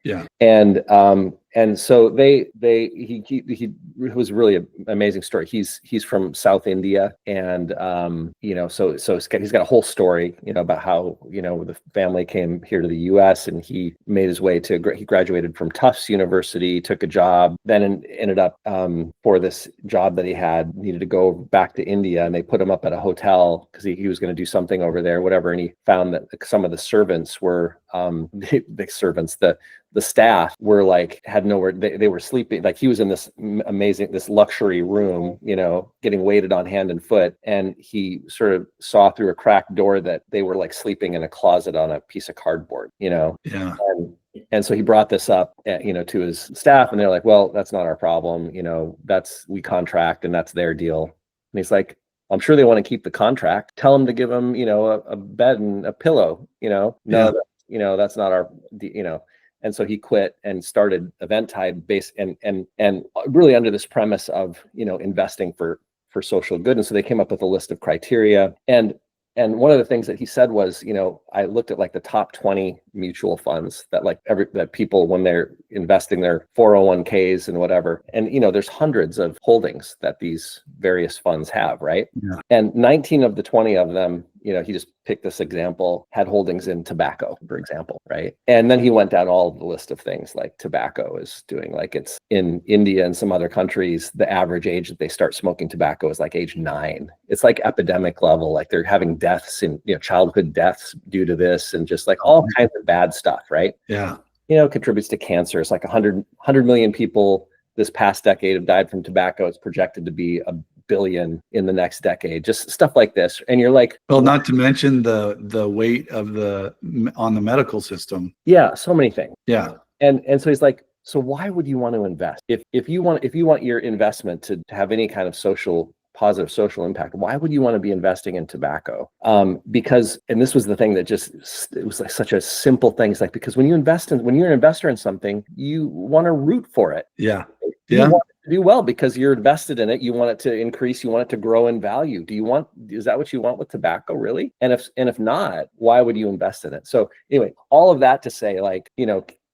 Yeah. And so he was really an amazing story. He's from South India, and so he's got a whole story, about how, the family came here to the U.S. and he made his way he graduated from Tufts University, took a job, then ended up for this job that he had, needed to go back to India, and they put him up at a hotel because he was going to do something over there, whatever, and he found that some of the servants were the staff were like, had nowhere, they were sleeping, like he was in this this luxury room, getting waited on hand and foot. And he sort of saw through a cracked door that they were like sleeping in a closet on a piece of cardboard, Yeah. And so he brought this up, to his staff, and they're like, well, that's not our problem. We contract and that's their deal. And he's like, I'm sure they want to keep the contract. Tell them to give them, a bed and a pillow, no, that's not our, And so he quit and started Eventide based and really under this premise of, investing for social good. And so they came up with a list of criteria. And one of the things that he said was, I looked at like the top 20 mutual funds that people, when they're investing their 401ks and whatever, and, there's hundreds of holdings that these various funds have, right? Yeah. And 19 of the 20 of them, he just picked this example, had holdings in tobacco, for example, right? And then he went down all of the list of things like tobacco is doing, like it's in India and some other countries, the average age that they start smoking tobacco is like age 9. It's like epidemic level, like they're having deaths and, childhood deaths due to this, and just like all kinds of bad stuff, right? Yeah. Contributes to cancer. It's like 100 million people this past decade have died from tobacco. It's projected to be 1 billion in the next decade, just stuff like this. And you're like, well, not to mention the weight of on the medical system. Yeah, so many things. Yeah. And so he's like, so why would you want to invest? If you want your investment to have any kind of positive social impact, why would you want to be investing in tobacco? Because, and this was the thing that it was like such a simple thing. It's like, because when you're an investor in something, you want to root for it. Yeah. You want it to do well because you're invested in it. You want it to increase. You want it to grow in value. Is that what you want with tobacco, really? And if not, why would you invest in it? So anyway, all of that to say, like,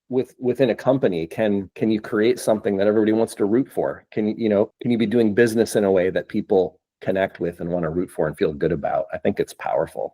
within a company, can you create something that everybody wants to root for? Can you be doing business in a way that people connect with and want to root for and feel good about? I think it's powerful.